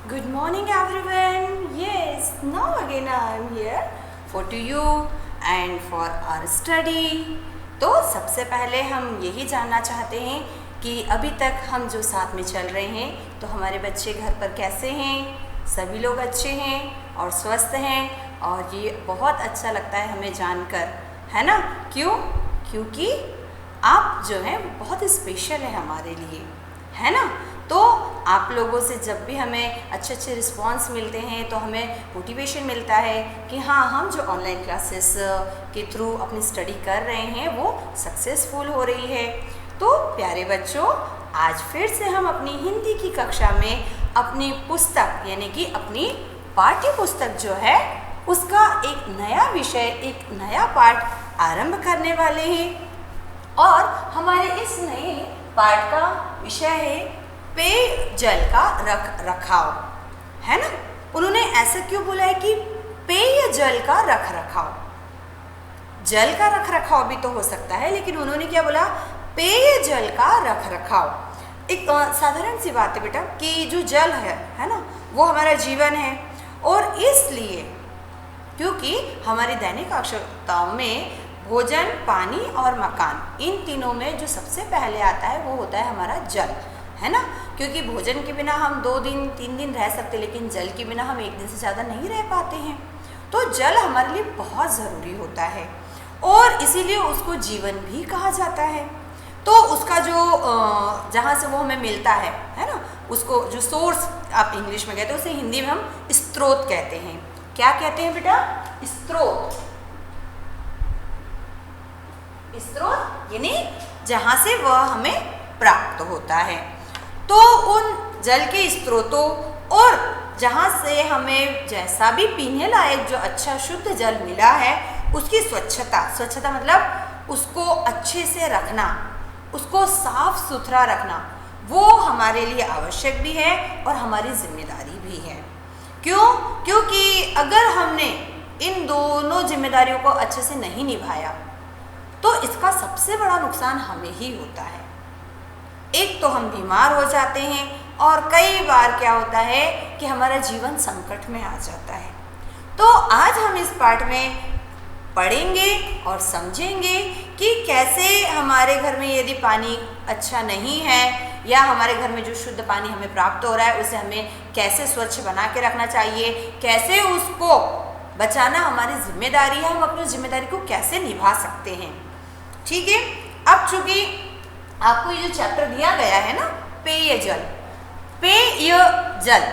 Good morning everyone. Yes, now again I am here for to you and for our study. तो सबसे पहले हम यही जानना चाहते हैं कि अभी तक हम जो साथ में चल रहे हैं तो हमारे बच्चे घर पर कैसे हैं। सभी लोग अच्छे हैं और स्वस्थ हैं और ये बहुत अच्छा लगता है हमें जानकर, है ना। क्यों? क्योंकि आप जो हैं बहुत स्पेशल है हमारे लिए, है ना। तो आप लोगों से जब भी हमें अच्छे रिस्पांस मिलते हैं तो हमें मोटिवेशन मिलता है कि हाँ, हम जो ऑनलाइन क्लासेस के थ्रू अपनी स्टडी कर रहे हैं वो सक्सेसफुल हो रही है। तो प्यारे बच्चों, आज फिर से हम अपनी हिंदी की कक्षा में अपनी पुस्तक यानी कि अपनी पाठ्य पुस्तक जो है उसका एक नया विषय, एक नया पाठ आरंभ करने वाले हैं। और हमारे इस नए पाठ का विषय है पेयजल का रख रखाव, है ना। उन्होंने ऐसा क्यों बोला है कि पेयजल का रख रखाव। जल का रख रखाव भी तो हो सकता है, लेकिन उन्होंने क्या बोला, पेयजल का रख रखाव। एक साधारण सी बात है बेटा कि जो जल है ना, वो हमारा जीवन है। और इसलिए क्योंकि हमारी दैनिक आवश्यकताओं में भोजन, पानी और मकान, इन तीनों में जो सबसे पहले आता है वो होता है हमारा जल, है ना। क्योंकि भोजन के बिना हम 2 दिन 3 दिन रह सकते, लेकिन जल के बिना हम 1 दिन से ज़्यादा नहीं रह पाते हैं। तो जल हमारे लिए बहुत ज़रूरी होता है और इसीलिए उसको जीवन भी कहा जाता है। तो उसका जो जहाँ से वो हमें मिलता है ना, उसको जो सोर्स आप इंग्लिश में कहते हैं उसे हिंदी में हम स्रोत कहते हैं। क्या कहते हैं बेटा? स्रोत। स्रोत यानी जहाँ से वह हमें प्राप्त होता है। तो उन जल के स्रोतों और जहाँ से हमें जैसा भी पीने लायक जो अच्छा शुद्ध जल मिला है उसकी स्वच्छता मतलब उसको अच्छे से रखना, उसको साफ सुथरा रखना, वो हमारे लिए आवश्यक भी है और हमारी जिम्मेदारी भी है। क्यों? क्योंकि अगर हमने इन दोनों जिम्मेदारियों को अच्छे से नहीं निभाया तो इसका सबसे बड़ा नुकसान हमें ही होता है। एक तो हम बीमार हो जाते हैं और कई बार क्या होता है कि हमारा जीवन संकट में आ जाता है। तो आज हम इस पाठ में पढ़ेंगे और समझेंगे कि कैसे हमारे घर में यदि पानी अच्छा नहीं है या हमारे घर में जो शुद्ध पानी हमें प्राप्त हो रहा है उसे हमें कैसे स्वच्छ बना के रखना चाहिए, कैसे उसको बचाना हमारी जिम्मेदारी है, हम अपनी जिम्मेदारी को कैसे निभा सकते हैं। ठीक है। अब चूंकि आपको ये जो चैप्टर दिया गया है ना, पेयजल, पेयजल,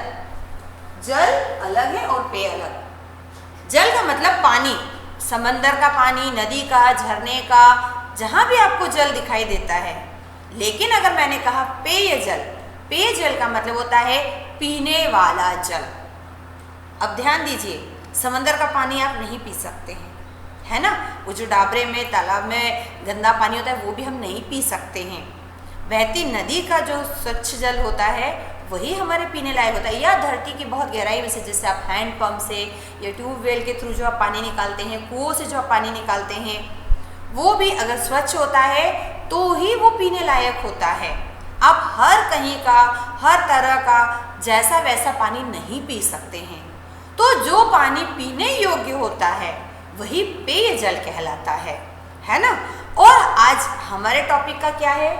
जल अलग है और पेय अलग। जल का मतलब पानी, समंदर का पानी, नदी का, झरने का, जहाँ भी आपको जल दिखाई देता है। लेकिन अगर मैंने कहा पेयजल, पेयजल का मतलब होता है पीने वाला जल। अब ध्यान दीजिए, समंदर का पानी आप नहीं पी सकते हैं, है ना। वो जो डाबरे में, तालाब में गंदा पानी होता है वो भी हम नहीं पी सकते हैं। बहती नदी का जो स्वच्छ जल होता है वही हमारे पीने लायक होता है, या धरती की बहुत गहराई में से, जैसे आप हैंड पंप से या ट्यूबवेल के थ्रू जो आप पानी निकालते हैं, कुओं से जो आप पानी निकालते हैं, वो भी अगर स्वच्छ होता है तो ही वो पीने लायक होता है। आप हर कहीं का, हर तरह का जैसा वैसा पानी नहीं पी सकते हैं। तो जो पानी पीने योग्य होता है वही पेयजल कहलाता है ना। और आज हमारे टॉपिक का क्या है?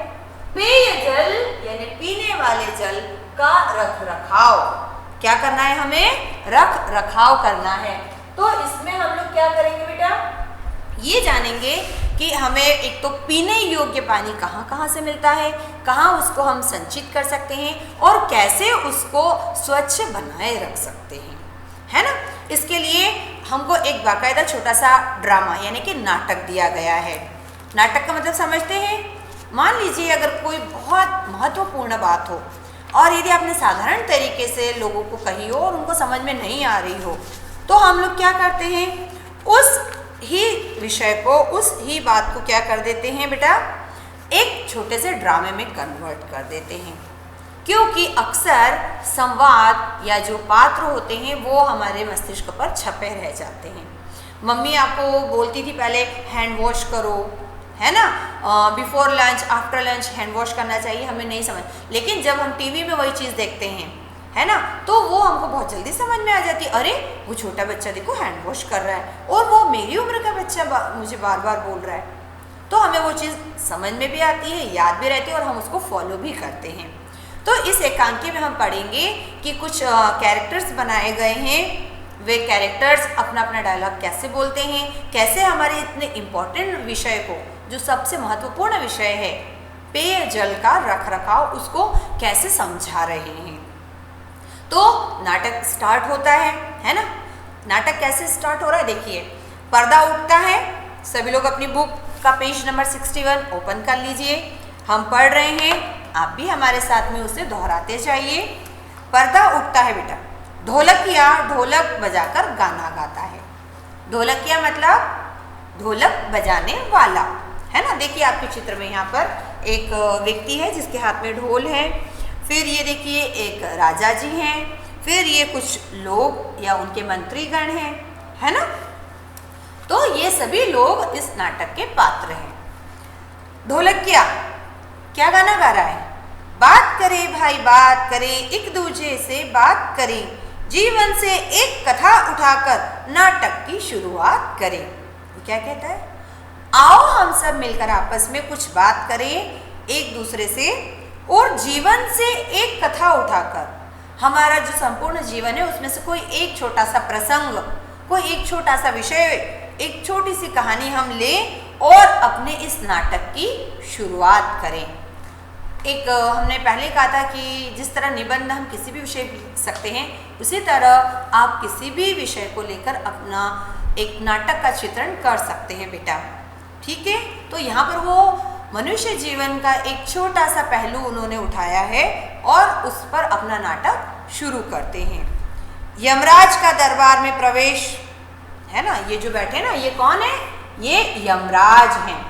पेयजल यानी पीने वाले जल का रख रखाव। क्या करना है? हमें रख रखाव करना है। तो इसमें हम लोग क्या करेंगे बेटा? ये जानेंगे कि हमें एक तो पीने योग्य पानी कहाँ कहाँ से मिलता है, कहाँ उसको हम संचित कर सकते हैं और कैसे उसको स्वच्छ बनाए रख सकते हैं, है ना। इसके लिए हमको एक बाकायदा छोटा सा ड्रामा यानी कि नाटक दिया गया है। नाटक का मतलब समझते हैं? मान लीजिए अगर कोई बहुत महत्वपूर्ण बात हो और यदि आपने साधारण तरीके से लोगों को कही हो और उनको समझ में नहीं आ रही हो, तो हम लोग क्या करते हैं, उस ही विषय को, उस ही बात को क्या कर देते हैं बेटा, एक छोटे से ड्रामे में कन्वर्ट कर देते हैं। क्योंकि अक्सर संवाद या जो पात्र होते हैं वो हमारे मस्तिष्क पर छपे रह जाते हैं। मम्मी आपको बोलती थी पहले हैंड वॉश करो, है ना, before lunch, after lunch hand wash करना चाहिए, हमें नहीं समझ। लेकिन जब हम टीवी में वही चीज़ देखते हैं, है ना, तो वो हमको बहुत जल्दी समझ में आ जाती है, अरे वो छोटा बच्चा देखो हैंड वॉश कर रहा है और वो मेरी उम्र का बच्चा मुझे बार बार बोल रहा है, तो हमें वो चीज़ समझ में भी आती है, याद भी रहती है और हम उसको फॉलो भी करते हैं। तो इस एकांकी में हम पढ़ेंगे कि कुछ कैरेक्टर्स बनाए गए हैं, वे कैरेक्टर्स अपना अपना डायलॉग कैसे बोलते हैं, कैसे हमारे इतने इम्पोर्टेंट विषय को, जो सबसे महत्वपूर्ण विषय है पेयजल का रखरखाव, उसको कैसे समझा रहे हैं। तो नाटक स्टार्ट होता है ना। नाटक कैसे स्टार्ट हो रहा है, देखिए पर्दा उठता है, सभी लोग अपनी बुक का पेज नंबर 61 ओपन कर लीजिए। हम पढ़ रहे हैं, आप भी हमारे साथ में उसे दोहराते जाइए। पर्दा उठता है बेटा, ढोलकिया ढोलक बजाकर गाना गाता है। ढोलकिया मतलब ढोलक बजाने वाला, है ना। देखिए आपके चित्र में यहाँ पर एक व्यक्ति है जिसके हाथ में ढोल है, फिर ये देखिए एक राजा जी हैं, फिर ये कुछ लोग या उनके मंत्रीगण हैं, है ना। तो ये सभी लोग इस नाटक के पात्र हैं। ढोलकिया क्या गाना गा रहा है, बात करें भाई बात करें, एक दूसरे से बात करें, जीवन से एक कथा उठाकर नाटक की शुरुआत करें। वो क्या कहता है, आओ हम सब मिलकर आपस में कुछ बात करें एक दूसरे से और जीवन से एक कथा उठाकर, हमारा जो संपूर्ण जीवन है उसमें से कोई एक छोटा सा प्रसंग, कोई एक छोटा सा विषय, एक छोटी सी कहानी हम लें और अपने इस नाटक की शुरुआत करें। एक हमने पहले कहा था कि जिस तरह निबंध हम किसी भी विषय लिख सकते हैं, उसी तरह आप किसी भी विषय को लेकर अपना एक नाटक का चित्रण कर सकते हैं बेटा, ठीक है। तो यहाँ पर वो मनुष्य जीवन का एक छोटा सा पहलू उन्होंने उठाया है और उस पर अपना नाटक शुरू करते हैं। यमराज का दरबार में प्रवेश, है ना, ये जो बैठे ना ये कौन है, ये यमराज हैं।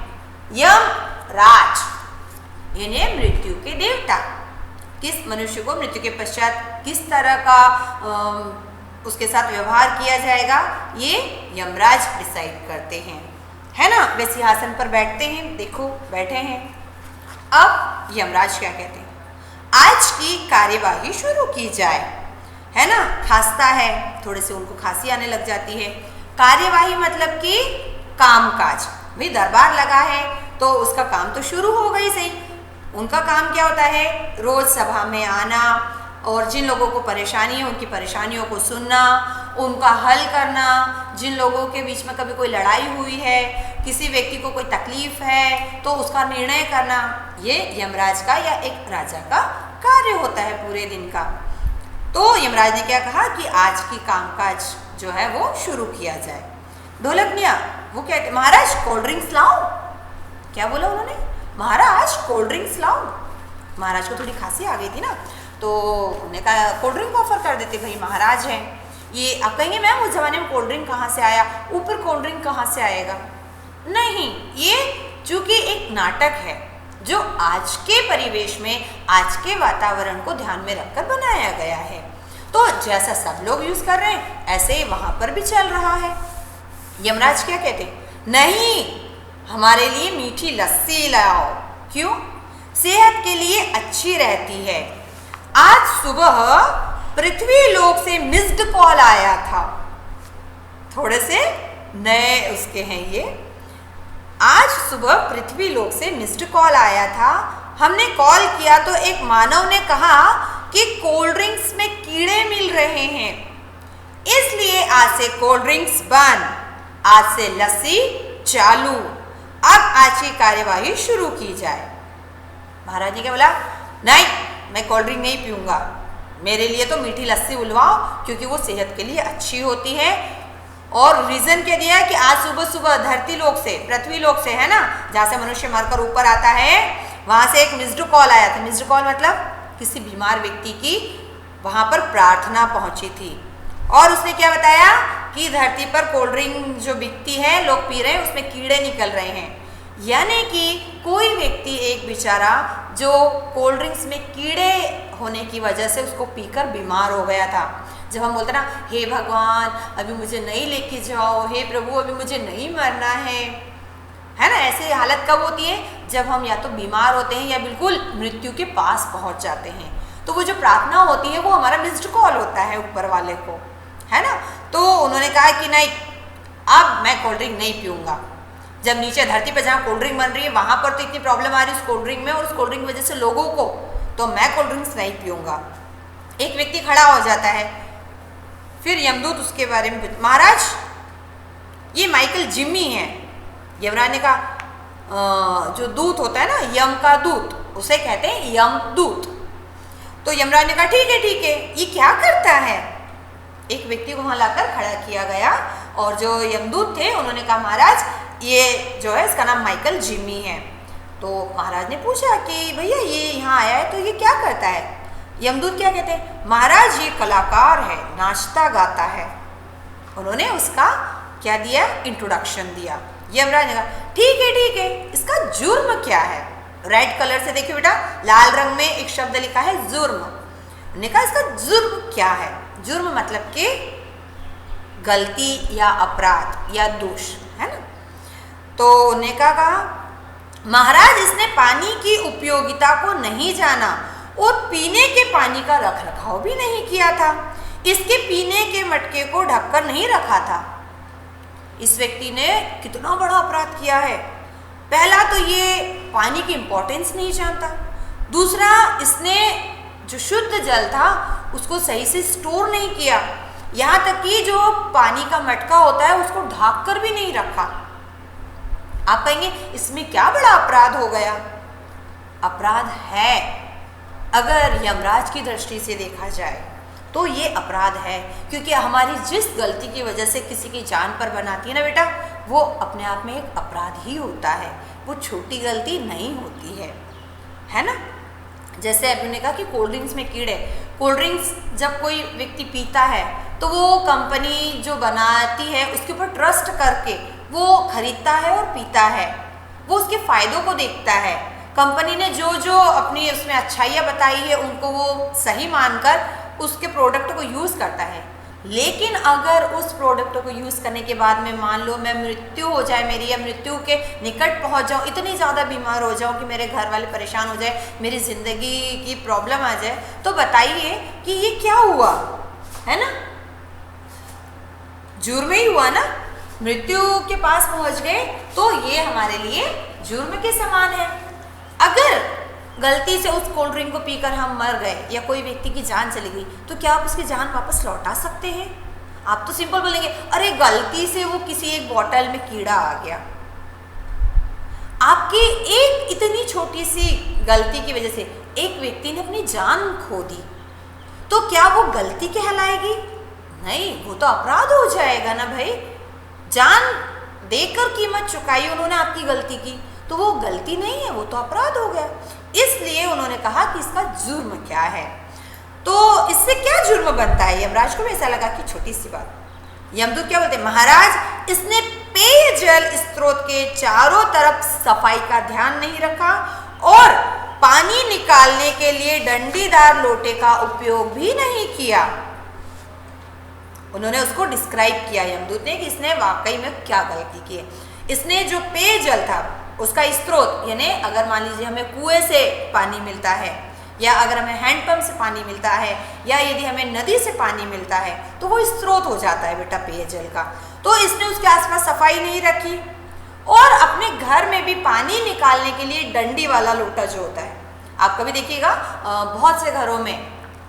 यमराज इन्हें मृत्यु के देवता, किस मनुष्य को मृत्यु के पश्चात किस तरह का उसके साथ व्यवहार किया जाएगा, ये यमराज डिसाइड करते हैं, है ना। वे सिंहासन पर बैठते हैं, देखो बैठे हैं। अब यमराज क्या कहते हैं, आज की कार्यवाही शुरू की जाए, है ना। खांसता है, थोड़े से उनको खांसी आने लग जाती है। कार्यवाही मतलब कि कामकाज, भाई दरबार लगा है तो उसका काम तो शुरू हो गई सही। उनका काम क्या होता है, रोज सभा में आना और जिन लोगों को परेशानी है उनकी परेशानियों को सुनना, उनका हल करना। जिन लोगों के बीच में कभी कोई लड़ाई हुई है, किसी व्यक्ति को कोई तकलीफ है तो उसका निर्णय करना, ये यमराज का या एक राजा का कार्य होता है पूरे दिन का। तो यमराज ने क्या कहा कि आज की कामकाज जो है वो शुरू किया जाए। ढोलकनिया वो कहते, महाराज कोल्ड ड्रिंक्स लाओ। क्या बोला उन्होंने, महाराज कोल्ड ड्रिंक्स लाओ। महाराज को थोड़ी खांसी आ गई थी ना, तो उन्होंने कहा कोल्ड ड्रिंक ऑफर कर देते, भाई महाराज हैं ये। आप कहेंगे मैम उस जमाने में कोल्ड ड्रिंक कहाँ से आया, ऊपर कोल्ड ड्रिंक कहाँ से आएगा, नहीं, ये चूंकि एक नाटक है जो आज के परिवेश में, आज के वातावरण को ध्यान में रखकर बनाया गया है, तो जैसा सब लोग यूज कर रहे हैं ऐसे वहां पर भी चल रहा है। यमराज क्या कहते, नहीं हमारे लिए मीठी लस्सी लाओ। क्यों, सेहत के लिए अच्छी रहती है। आज सुबह पृथ्वी लोक से मिस्ड कॉल आया था, थोड़े से नए उसके हैं ये। आज सुबह पृथ्वी लोक से मिस्ड कॉल आया था, हमने कॉल किया तो एक मानव ने कहा कि कोल्ड ड्रिंक्स में कीड़े मिल रहे हैं, इसलिए आज से कोल्ड ड्रिंक्स बंद, आज से लस्सी चालू, अब आज की कार्यवाही शुरू की जाए। महाराज ने क्या बोला, नहीं मैं कोल्ड ड्रिंक नहीं पीऊंगा, मेरे लिए तो मीठी लस्सी उलवाओ क्योंकि वो सेहत के लिए अच्छी होती है। और रीजन क्या दिया कि आज सुबह सुबह धरती लोक से, पृथ्वी लोक से, है ना, जहाँ से मनुष्य मरकर ऊपर आता है, वहां से एक मिस्ड कॉल आया था। मिस्ड कॉल मतलब किसी बीमार व्यक्ति की वहां पर प्रार्थना पहुंची थी और उसने क्या बताया कि धरती पर कोल्ड ड्रिंक जो बिकती है, लोग पी रहे हैं, उसमें कीड़े निकल रहे हैं। यानी कि कोई व्यक्ति एक बेचारा जो कोल्ड ड्रिंक्स में कीड़े होने की वजह से उसको पीकर बीमार हो गया था। जब हम बोलते ना, हे भगवान अभी मुझे नहीं लेके जाओ, हे प्रभु अभी मुझे नहीं मरना है ना, ऐसी हालत कब होती है, जब हम या तो बीमार होते हैं या बिल्कुल मृत्यु के पास पहुंच जाते हैं। तो वो जो प्रार्थना होती है वो हमारा मिस्ड कॉल होता है ऊपर वाले को, है ना। तो उन्होंने कहा कि नहीं, अब मैं कोल्ड ड्रिंक नहीं पीऊँगा। जब नीचे धरती पे जहाँ कोल्ड ड्रिंक बन रही है वहाँ पर तो इतनी प्रॉब्लम आ रही है उस कोल्ड ड्रिंक में और उस कोल्ड ड्रिंक की वजह से लोगों को, तो मैं कोल्ड ड्रिंक्स नहीं पीऊँगा। एक व्यक्ति खड़ा हो जाता है, फिर यमदूत उसके बारे में महाराज ये माइकल जिम्मी है। यमराज ने कहा जो दूत होता है ना, यम का दूत, उसे कहते हैं यमदूत। तो यमराज ने कहा ठीक है, ये क्या करता है। एक व्यक्ति को वहां लाकर खड़ा किया गया और जो यमदूत थे उन्होंने कहा महाराज ये जो है इसका नाम माइकल जिम्मी है। तो महाराज ने पूछा कि भैया ये यहाँ आया है तो ये क्या करता है। यमदूत क्या कहते हैं, महाराज ये कलाकार है, नाचता गाता है। उन्होंने उसका क्या दिया, इंट्रोडक्शन दिया। यमराज ने कहा ठीक है, इसका जुर्म क्या है। रेड कलर से देखिए बेटा, लाल रंग में एक शब्द लिखा है जुर्म। उन्होंने कहा इसका जुर्म क्या है। जुर्म मतलब कि गलती या अपराध या दोष, है ना। तो उन्होंने कहा महाराज इसने पानी की उपयोगिता को नहीं जाना और पीने के पानी का रख रखाव भी नहीं किया था, इसके पीने के मटके को ढककर नहीं रखा था। इस व्यक्ति ने कितना बड़ा अपराध किया है। पहला तो ये पानी की इंपॉर्टेंस नहीं जानता, दूसरा इसने जो शुद्ध जल था उसको सही से स्टोर नहीं किया, यहाँ तक कि जो पानी का मटका होता है उसको ढक कर भी नहीं रखा। आप कहेंगे इसमें क्या बड़ा अपराध हो गया। अपराध है, अगर यमराज की दृष्टि से देखा जाए तो ये अपराध है, क्योंकि हमारी जिस गलती की वजह से किसी की जान पर बनाती है ना बेटा, वो अपने आप में एक अपराध ही होता है, वो छोटी गलती नहीं होती है ना। जैसे अभी ने कहा कि कोल्ड ड्रिंक्स में कीड़े, कोल्ड ड्रिंक्स जब कोई व्यक्ति पीता है तो वो कंपनी जो बनाती है उसके ऊपर ट्रस्ट करके वो खरीदता है और पीता है, वो उसके फायदों को देखता है। कंपनी ने जो जो अपनी उसमें अच्छाइयाँ बताई है उनको वो सही मानकर उसके प्रोडक्ट को यूज़ करता है। लेकिन अगर उस प्रोडक्ट को यूज़ करने के बाद में मान लो मैं मृत्यु हो जाए मेरी, या मृत्यु के निकट पहुंच जाऊं, इतनी ज़्यादा बीमार हो जाऊं कि मेरे घर वाले परेशान हो जाए, मेरी ज़िंदगी की प्रॉब्लम आ जाए, तो बताइए कि ये क्या हुआ, है ना। जुर्म ही हुआ ना, मृत्यु के पास पहुंच गए तो ये हमारे लिए जुर्म के समान है। अगर गलती से उस कोल्ड ड्रिंक को पीकर हम मर गए या कोई व्यक्ति की जान चली गई, तो क्या आप उसकी जान वापस लौटा सकते हैं? आप तो सिंपल बोलेंगे अरे गलती से वो किसी एक बोतल में कीड़ा आ गया। आपकी एक इतनी छोटी सी गलती की वजह से एक व्यक्ति ने अपनी जान खो दी, तो क्या वो गलती कहलाएगी? नहीं, वो तो अपराध हो जाएगा ना भाई। जान देकर कीमत चुकाई उन्होंने आपकी गलती की, तो वो गलती नहीं है, वो तो अपराध हो गया। इसलिए उन्होंने कहा कि इसका जुर्म क्या है। तो इससे क्या जुर्म बनता है? यमराज को भी ऐसा लगा कि छोटी सी बात। यमदूत क्या बोलते हैं, महाराज इसने पेयजल स्रोत के चारों तरफ सफाई का ध्यान नहीं रखा और पानी निकालने के लिए डंडीदार लोटे का उपयोग भी नहीं किया। उन्होंने उसको डिस्क्राइब किया यमदूत ने कि इसने वाकई में क्या गलती की है। इसने जो पेयजल था उसका स्रोत, यानी अगर मान लीजिए हमें कुएं से पानी मिलता है या अगर हमें हैंडपंप से पानी मिलता है या यदि हमें नदी से पानी मिलता है तो वो स्रोत हो जाता है बेटा पेयजल का। तो इसने उसके आसपास सफाई नहीं रखी और अपने घर में भी पानी निकालने के लिए डंडी वाला लोटा जो होता है, आप कभी देखिएगा बहुत से घरों में,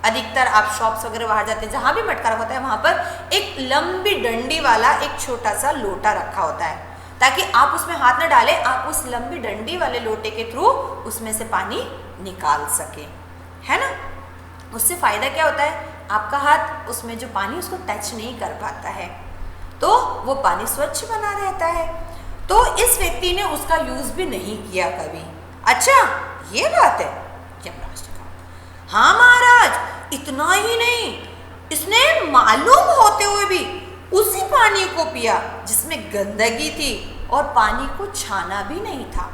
अधिकतर आप शॉप्स वगैरह बाहर जाते हैं जहाँ भी मटका रखा होता है वहाँ पर एक लंबी डंडी वाला एक छोटा सा लोटा रखा होता है, ताकि आप उसमें हाथ न डालें, आप उस लंबी डंडी वाले लोटे के थ्रू उसमें से पानी निकाल सकें, है ना। उससे फ़ायदा क्या होता है, आपका हाथ उसमें जो पानी उसको टच नहीं कर पाता है, तो वो पानी स्वच्छ बना रहता है। तो इस व्यक्ति ने उसका यूज़ भी नहीं किया कभी। अच्छा ये बात है, यमराज ने कहा हाँ महाराज, इतना ही नहीं, इसने मालूम होते हुए भी उसी पानी को पिया जिसमें गंदगी थी और पानी को छाना भी नहीं था।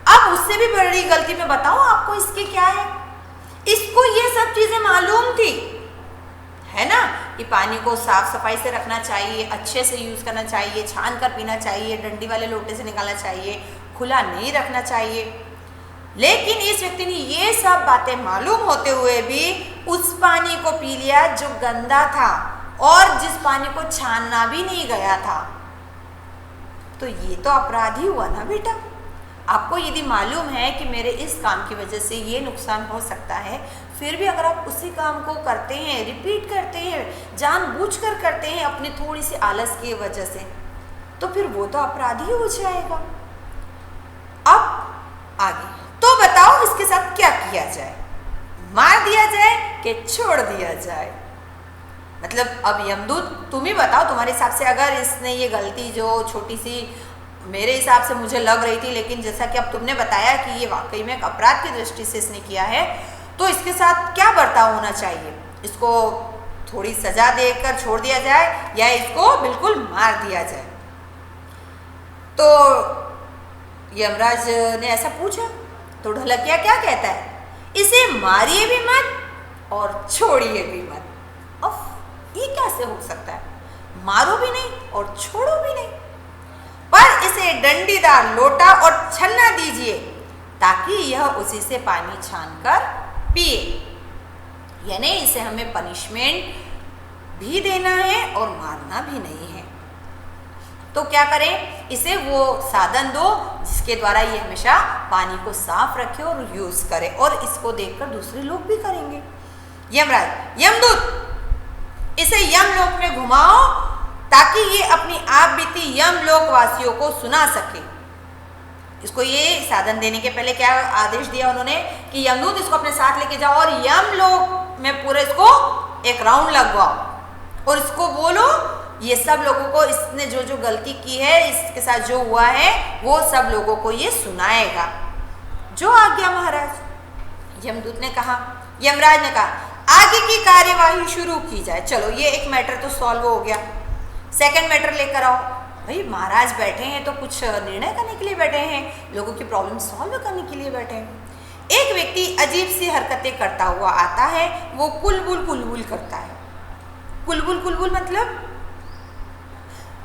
अब उससे भी बड़ी गलती मैं बताऊं आपको इसकी क्या है। इसको ये सब चीजें मालूम थी, है ना, कि पानी को साफ सफाई से रखना चाहिए, अच्छे से यूज करना चाहिए, छान कर पीना चाहिए, डंडी वाले लोटे से निकालना चाहिए, खुला नहीं रखना चाहिए। लेकिन इस व्यक्ति ने ये सब बातें मालूम होते हुए भी उस पानी को पी लिया जो गंदा था और जिस पानी को छानना भी नहीं गया था। तो ये तो अपराधी हुआ ना बेटा। आपको यदि मालूम है कि मेरे इस काम की वजह से ये नुकसान हो सकता है, फिर भी अगर आप उसी काम को करते हैं, रिपीट करते हैं, जानबूझकर करते हैं अपनी थोड़ी सी आलस की वजह से, तो फिर वो तो अपराधी हो जाएगा। अब आगे तो बताओ इसके साथ क्या किया जाए, मार दिया जाए कि छोड़ दिया जाए? मतलब अब यमदूत तुम ही बताओ, तुम्हारे हिसाब से अगर इसने ये गलती जो छोटी सी मेरे हिसाब से मुझे लग रही थी, लेकिन जैसा कि अब तुमने बताया कि ये वाकई में एक अपराध की दृष्टि से इसने किया है, तो इसके साथ क्या बर्ताव होना चाहिए? इसको थोड़ी सजा देकर छोड़ दिया जाए या इसको बिल्कुल मार दिया जाए? तो यमराज ने ऐसा पूछा तो ढोलकिया क्या कहता है? इसे मारिए भी मत और छोड़िए भी मत। अब ये कैसे हो सकता है? मारो भी नहीं और छोड़ो भी नहीं, पर इसे डंडीदार लोटा और छन्ना दीजिए ताकि यह उसी से पानी छानकर पिए। यानी इसे हमें पनिशमेंट भी देना है और मारना भी नहीं है। तो क्या करें? इसे वो साधन दो जिसके द्वारा ये हमेशा पानी को साफ रखे और यूज करे, और इसको देखकर दूसरे लोग भी करेंगे। यमराज, यमदूत इसे यमलोक में घुमाओ ताकि ये अपनी आप बीती यमलोक वासियों को सुना सके। इसको ये साधन देने के पहले क्या आदेश दिया उन्होंने कि यमदूत इसको अपने साथ लेके जाओ और यमलोक में पूरे इसको एक राउंड लगवाओ और इसको बोलो ये सब लोगों को इसने जो जो गलती की है, इसके साथ जो हुआ है, वो सब लोगों को ये सुनाएगा। जो आज्ञा महाराज। यमदूत ने कहा, यमराज ने कहा आगे की कार्यवाही शुरू की जाए। चलो ये एक मैटर तो सॉल्व हो गया, सेकंड मैटर लेकर आओ। भाई महाराज बैठे हैं तो कुछ निर्णय करने के लिए बैठे हैं, लोगों की प्रॉब्लम सॉल्व करने के लिए बैठे हैं। एक व्यक्ति अजीब सी हरकतें करता हुआ आता है, वो कुलबुल कुलबुल करता है। कुलबुल कुलबुल मतलब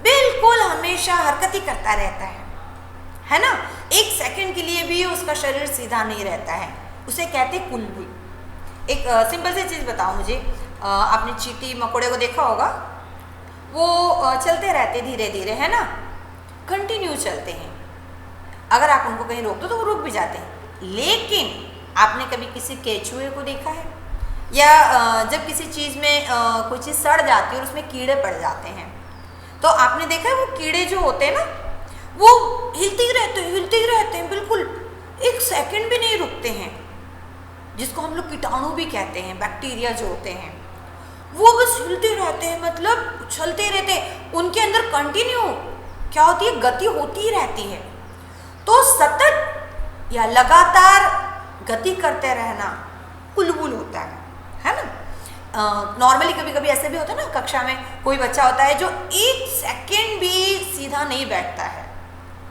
बिल्कुल हमेशा हरकत ही करता रहता है ना। एक सेकंड के लिए भी उसका शरीर सीधा नहीं रहता है, उसे कहते कुलबुल। एक सिंपल सी चीज़ बताओ मुझे, आपने चींटी मकोड़े को देखा होगा, वो चलते रहते धीरे धीरे, है ना, कंटिन्यू चलते हैं। अगर आप उनको कहीं रोक दो तो वो रुक भी जाते हैं। लेकिन आपने कभी किसी केचुए को देखा है? या जब किसी चीज़ में कोई चीज़ सड़ जाती है और उसमें कीड़े पड़ जाते हैं, तो आपने देखा है वो कीड़े जो होते हैं ना, वो हिलते ही रहते हैं, बिल्कुल एक सेकंड भी नहीं रुकते हैं। जिसको हम लोग कीटाणु भी कहते हैं, बैक्टीरिया जो होते हैं, वो बस हिलते रहते हैं, मतलब उछलते रहते हैं। उनके अंदर कंटिन्यू क्या होती है? गति होती ही रहती है। तो सतत या लगातार गति करते रहना कुलबुल होता है ना। नॉर्मली कभी कभी ऐसे भी होता है ना, कक्षा में कोई बच्चा होता है जो एक सेकंड भी सीधा नहीं बैठता है।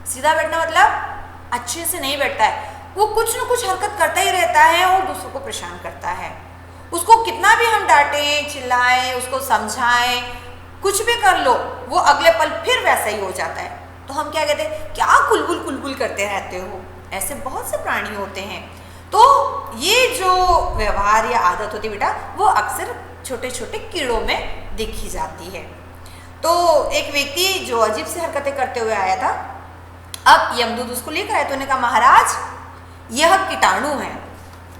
सीधा बैठना मतलब अच्छे से नहीं बैठता है, वो कुछ न कुछ हरकत करता ही रहता है और दूसरों को परेशान करता है। उसको कितना भी हम डांटें, चिल्लाएं, उसको समझाएं, कुछ भी कर लो, वो अगले पल फिर वैसा ही हो जाता है। तो हम क्या कहते हैं, क्या कुलबुल कुलबुल करते रहते हो? ऐसे बहुत से प्राणी होते हैं। तो ये जो व्यवहार या आदत होती है बेटा, वो अक्सर छोटे छोटे कीड़ों में दिखी जाती है। तो एक व्यक्ति जो अजीब सी हरकतें करते हुए आया था, अब यमदूत उसको लेकर आए तो उन्होंने कहा, महाराज यह कीटाणु है।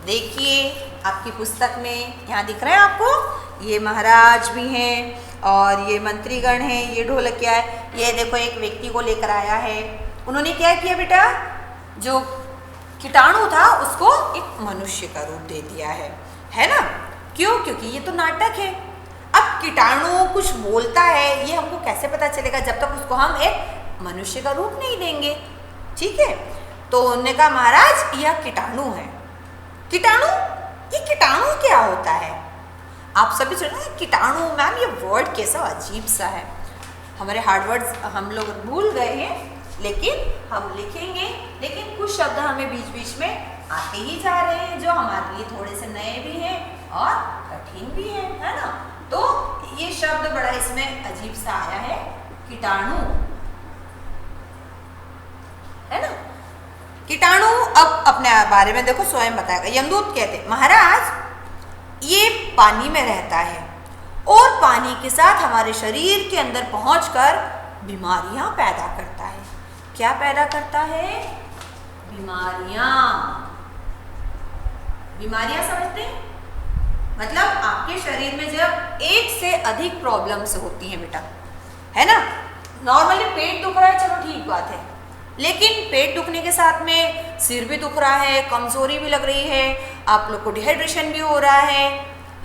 देखिए आपकी पुस्तक में यहाँ दिख रहे हैं आपको, ये महाराज भी हैं और ये मंत्रीगण हैं, ये ढोलकिया है। ये देखो एक व्यक्ति को लेकर आया है। उन्होंने क्या किया बेटा, जो कीटाणु था उसको एक मनुष्य का रूप दे दिया है ना। क्यों? क्योंकि ये तो नाटक है। अब कीटाणु कुछ बोलता है, ये हमको कैसे पता चलेगा जब तक उसको हम एक मनुष्य का रूप नहीं देंगे, ठीक है। तो उन्होंने कहा, महाराज यह कीटाणु है। कीटाणु? ये कीटाणु क्या होता है? आप सभी सुन रहे हैं कीटाणु, मैम ये वर्ड कैसा अजीब सा है। हमारे हार्ड वर्ड्स हम लोग भूल गए हैं, लेकिन हम लिखेंगे। लेकिन कुछ शब्द हमें बीच बीच में आते ही जा रहे हैं जो हमारे लिए थोड़े से नए भी हैं और कठिन भी हैं, है ना। तो ये शब्द बड़ा इसमें अजीब सा आया है, कीटाणु, है ना। कीटाणु अब अपने बारे में देखो स्वयं बताएगा। यमदूत कहते महाराज ये पानी में रहता है और पानी के साथ हमारे शरीर के अंदर पहुंचकर बीमारियां पैदा करता है। क्या पैदा करता है? बीमारियां। बीमारियां समझते हैं? मतलब आपके शरीर में जब एक से अधिक प्रॉब्लम्स होती हैं बेटा, है ना। नॉर्मली पेट दुख रहा है, चलो ठीक बात है, लेकिन पेट दुखने के साथ में सिर भी दुख रहा है, कमजोरी भी लग रही है, आप लोग को डिहाइड्रेशन भी हो रहा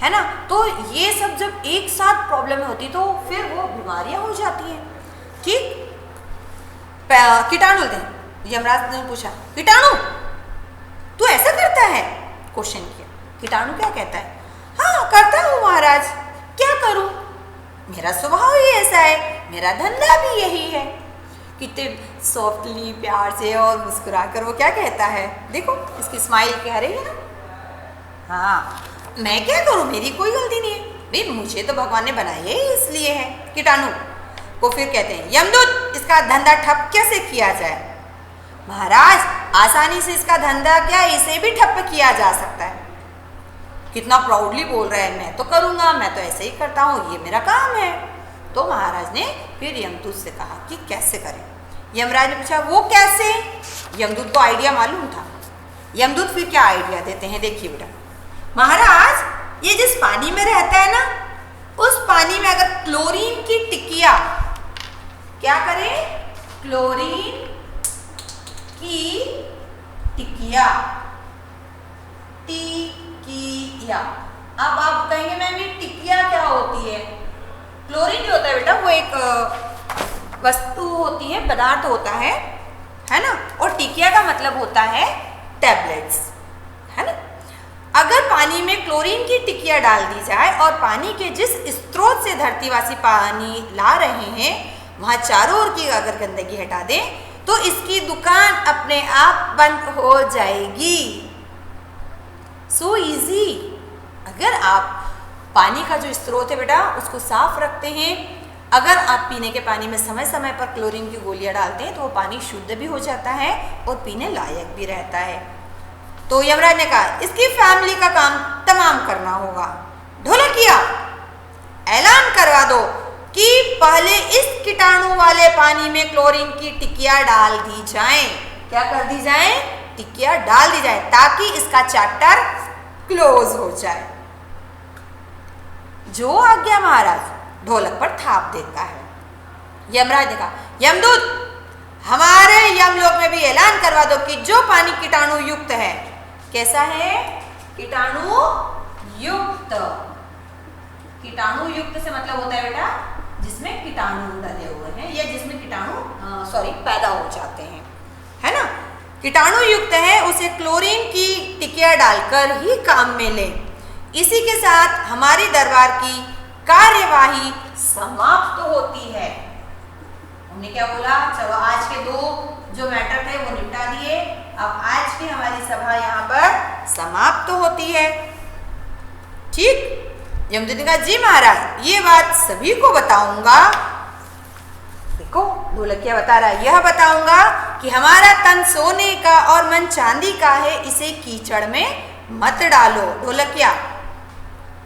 है ना। तो ये सब जब एक साथ प्रॉब्लम होती तो फिर वो बीमारियां हो जाती हैं। ठीक। कीटाणु बोलते हैं। यमराज ने पूछा कीटाणु तू ऐसा करता है? क्वेश्चन किया। कीटाणु क्या कहता है? हाँ करता हूँ महाराज, क्या करूँ, मेरा स्वभाव ही ऐसा है, मेरा धंधा भी यही है। कितने सॉफ्टली प्यार से और मुस्कुराकर वो क्या कहता है, देखो इसकी स्माइल क्या रही है ना। हाँ मैं क्या करूँ, मेरी कोई गलती नहीं है भाई, मुझे तो भगवान ने बनाया ही इसलिए है। कीटाणु को फिर कहते हैं यमदूत इसका धंधा ठप कैसे किया जाए? महाराज आसानी से इसका धंधा क्या इसे भी ठप किया जा सकता है। कितना प्राउडली बोल रहा है, मैं तो करूँगा, मैं तो ऐसे ही करता हूँ, ये मेरा काम है। तो महाराज ने फिर यमदूत से कहा कि कैसे करें। यमराज ने पूछा वो कैसे? यमदूत को आइडिया मालूम था। यमदूत फिर क्या आइडिया देते हैं, देखिए बेटा। महाराज ये जिस पानी में रहता है ना, उस पानी में अगर क्लोरीन की टिकिया, क्या करें, क्लोरीन की टिकिया, टिकिया। अब आप कहेंगे मैम ये टिकिया क्या होती है? क्लोरीन जो होता है बेटा वो एक वस्तु होती है, पदार्थ होता है ना। और टिकिया का मतलब होता है टैबलेट्स, है ना। अगर पानी में क्लोरीन की टिकिया डाल दी जाए और पानी के जिस स्रोत से धरतीवासी पानी ला रहे हैं वहाँ चारों ओर की अगर गंदगी हटा दें तो इसकी दुकान अपने आप बंद हो जाएगी। So easy. अगर आप पानी का जो स्रोत है बेटा उसको साफ रखते हैं, अगर आप पीने के पानी में समय समय पर क्लोरीन की गोलियां डालते हैं तो वो पानी शुद्ध भी हो जाता है और पीने लायक भी रहता है। तो यमराज ने कहा इसकी फैमिली का काम तमाम करना होगा। ढोलकिया ऐलान करवा दो कि पहले इस कीटाणु वाले पानी में क्लोरीन की टिकिया डाल दी जाए। क्या कर दी जाए? टिकिया डाल दी जाए ताकि इसका चैप्टर क्लोज हो जाए। जो आज्ञा महाराज ढोलक पर थाप देता है। यमराज ने कहा यमदूत हमारे यमलोक में भी ऐलान करवा दो कि जो पानी कीटाणु युक्त है, कैसा है? कीटाणु युक्त। कीटाणु युक्त से मतलब होता है बेटा जिसमें कीटाणु डले हुए हैं या जिसमें कीटाणु पैदा हो जाते हैं, है ना। कीटाणु युक्त है उसे क्लोरीन की टिकिया डालकर ही काम में ले। इसी के साथ हमारी दरबार की कार्यवाही समाप्त होती है। हमने क्या बोला, चलो आज के दो जो मैटर थे वो निपटा दिए। अब आज की हमारी सभा यहाँ पर समाप्त होती है। ठीक। यमदूत ने कहा जी महाराज ये बात सभी को बताऊंगा। देखो ढोलकिया बता रहा है, यह बताऊंगा कि हमारा तन सोने का और मन चांदी का है, इसे कीचड़ में मत डालो। ढोलकिया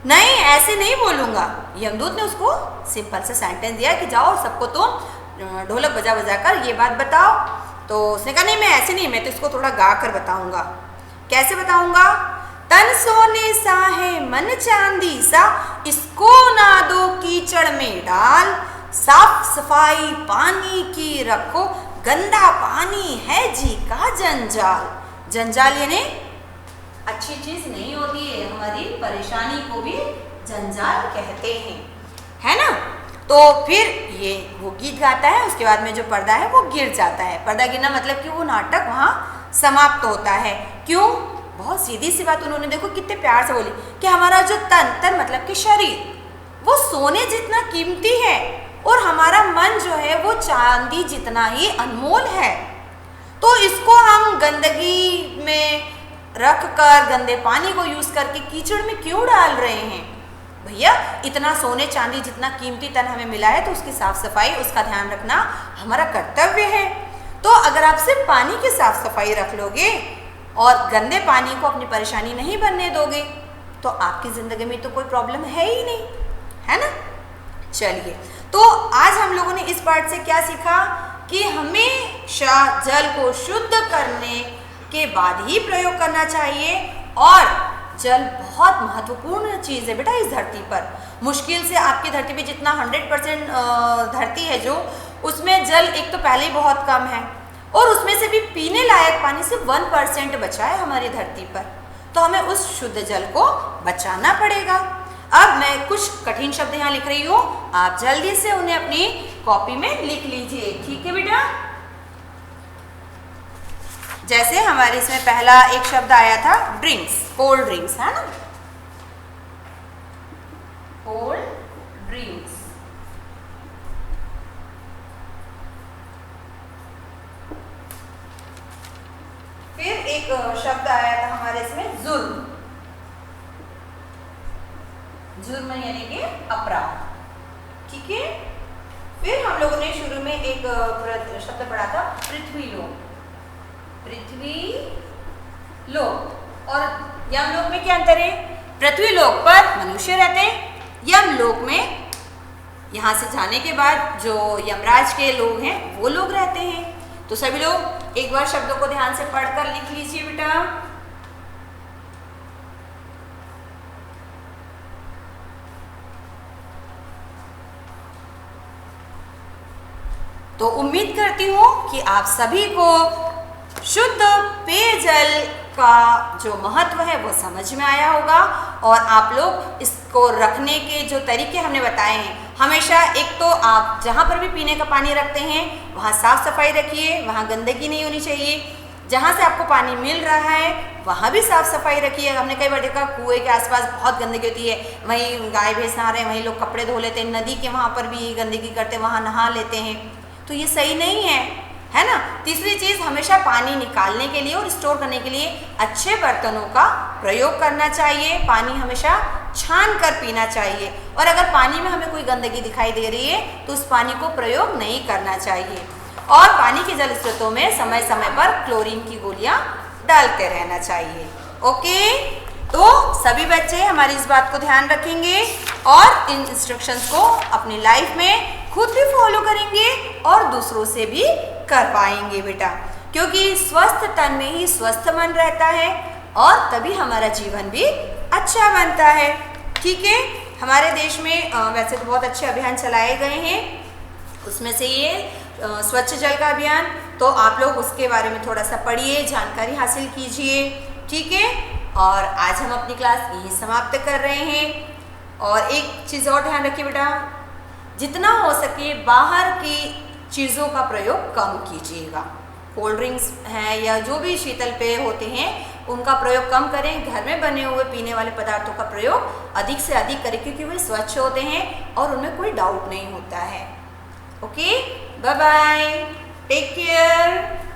नहीं ऐसे नहीं बोलूंगा। यमदूत ने उसको सिंपल से सेंटेंस दिया कि जाओ सबको तुम ढोलक बजा बजा कर ये बात बताओ। तो उसने कहा नहीं मैं ऐसे नहीं, मैं तो इसको थोड़ा गा कर बताऊंगा। कैसे बताऊंगा? तन सोने सा है मन चांदी सा, इसको ना दो कीचड़ में डाल। साफ सफाई पानी की रखो, गंदा पानी है जी का जंजाल। जंजाल यानी अच्छी चीज नहीं होती है, हमारी परेशानी को भी जंजाल कहते हैं, है ना। तो फिर ये वो गीत गाता है, उसके बाद में जो पर्दा है वो गिर जाता है। पर्दा गिरना मतलब कि वो नाटक वहाँ समाप्त होता है। क्यों? बहुत सीधी सी बात उन्होंने देखो कितने प्यार से बोली कि हमारा जो तन मतलब कि शरीर वो सोने जितना कीमती है और हमारा मन जो है वो चांदी जितना ही अनमोल है। तो इसको हम गंदगी में रख कर गंदे पानी को यूज करके कीचड़ में क्यों डाल रहे हैं? भैया इतना सोने चांदी जितना कीमती तन हमें मिला है तो उसकी साफ सफाई उसका ध्यान रखना हमारा कर्तव्य है। तो अगर आप सिर्फ पानी की साफ सफाई रख लोगे और गंदे पानी को अपनी परेशानी नहीं बनने दोगे तो आपकी ज़िंदगी में तो कोई प्रॉब्लम है ही नहीं, है ना। चलिए, तो आज हम लोगों ने इस पार्ट से क्या सीखा कि हमेशा जल को शुद्ध करने के बाद ही प्रयोग करना चाहिए। और जल बहुत महत्वपूर्ण चीज़ है बेटा इस धरती पर। मुश्किल से आपकी धरती पे जितना 100% धरती है जो, उसमें जल एक तो पहले ही बहुत कम है और उसमें से भी पीने लायक पानी सिर्फ 1% बचा है हमारी धरती पर। तो हमें उस शुद्ध जल को बचाना पड़ेगा। अब मैं कुछ कठिन शब्द यहाँ लिख रही हूँ, आप जल्दी से उन्हें अपनी कॉपी में लिख लीजिए, ठीक है बेटा। जैसे हमारे इसमें पहला एक शब्द आया था ड्रिंक्स, कोल्ड ड्रिंक्स, है ना, कोल्ड ड्रिंक्स। फिर एक शब्द आया था हमारे इसमें जुर्म, जुर्म यानी कि अपराध, ठीक है। फिर हम लोगों ने शुरू में एक शब्द पढ़ा था पृथ्वीलोक, पृथ्वीलोक और यमलोक में क्या अंतर है? पृथ्वीलोक पर मनुष्य रहते हैं, यमलोक में यहाँ से जाने के बाद जो यमराज के लोग हैं वो लोग रहते हैं। तो सभी लोग एक बार शब्दों को ध्यान से पढ़कर लिख लीजिए बेटा। तो उम्मीद करती हूँ कि आप सभी को शुद्ध पेयजल का जो महत्व है वो समझ में आया होगा और आप लोग इसको रखने के जो तरीके हमने बताए हैं, हमेशा एक तो आप जहाँ पर भी पीने का पानी रखते हैं वहाँ साफ सफाई रखिए, वहाँ गंदगी नहीं होनी चाहिए। जहाँ से आपको पानी मिल रहा है वहाँ भी साफ सफाई रखिए। हमने कई बार देखा कुएं के आसपास बहुत गंदगी होती है, वहीं गाय भैंस नहा रहे हैं, वहीं लोग कपड़े धो लेते हैं, नदी के वहाँ पर भी गंदगी करते हैं, वहाँ नहा लेते हैं, तो ये सही नहीं है ना। तीसरी चीज़, हमेशा पानी निकालने के लिए और स्टोर करने के लिए अच्छे बर्तनों का प्रयोग करना चाहिए। पानी हमेशा छान कर पीना चाहिए और अगर पानी में हमें कोई गंदगी दिखाई दे रही है तो उस पानी को प्रयोग नहीं करना चाहिए। और पानी के जल स्रोतों में समय समय पर क्लोरीन की गोलियां डालते रहना चाहिए। ओके, तो सभी बच्चे हमारी इस बात को ध्यान रखेंगे और इन इंस्ट्रक्शंस को अपनी लाइफ में खुद भी फॉलो करेंगे और दूसरों से भी कर पाएंगे बेटा, क्योंकि स्वस्थ तन में ही स्वस्थ मन रहता है और तभी हमारा जीवन भी अच्छा बनता है, ठीक है। हमारे देश में वैसे तो बहुत अच्छे अभियान चलाए गए हैं, उसमें से ये स्वच्छ जल का अभियान, तो आप लोग उसके बारे में थोड़ा सा पढ़िए, जानकारी हासिल कीजिए, ठीक है। और आज हम अपनी क्लास यही समाप्त कर रहे हैं। और एक चीज़ और ध्यान रखिए बेटा, जितना हो सके बाहर की चीज़ों का प्रयोग कम कीजिएगा। कोल्ड ड्रिंक्स हैं या जो भी शीतल पेय होते हैं उनका प्रयोग कम करें। घर में बने हुए पीने वाले पदार्थों का प्रयोग अधिक से अधिक करें, क्योंकि वे स्वच्छ होते हैं और उनमें कोई डाउट नहीं होता है। Okay, bye bye, take care.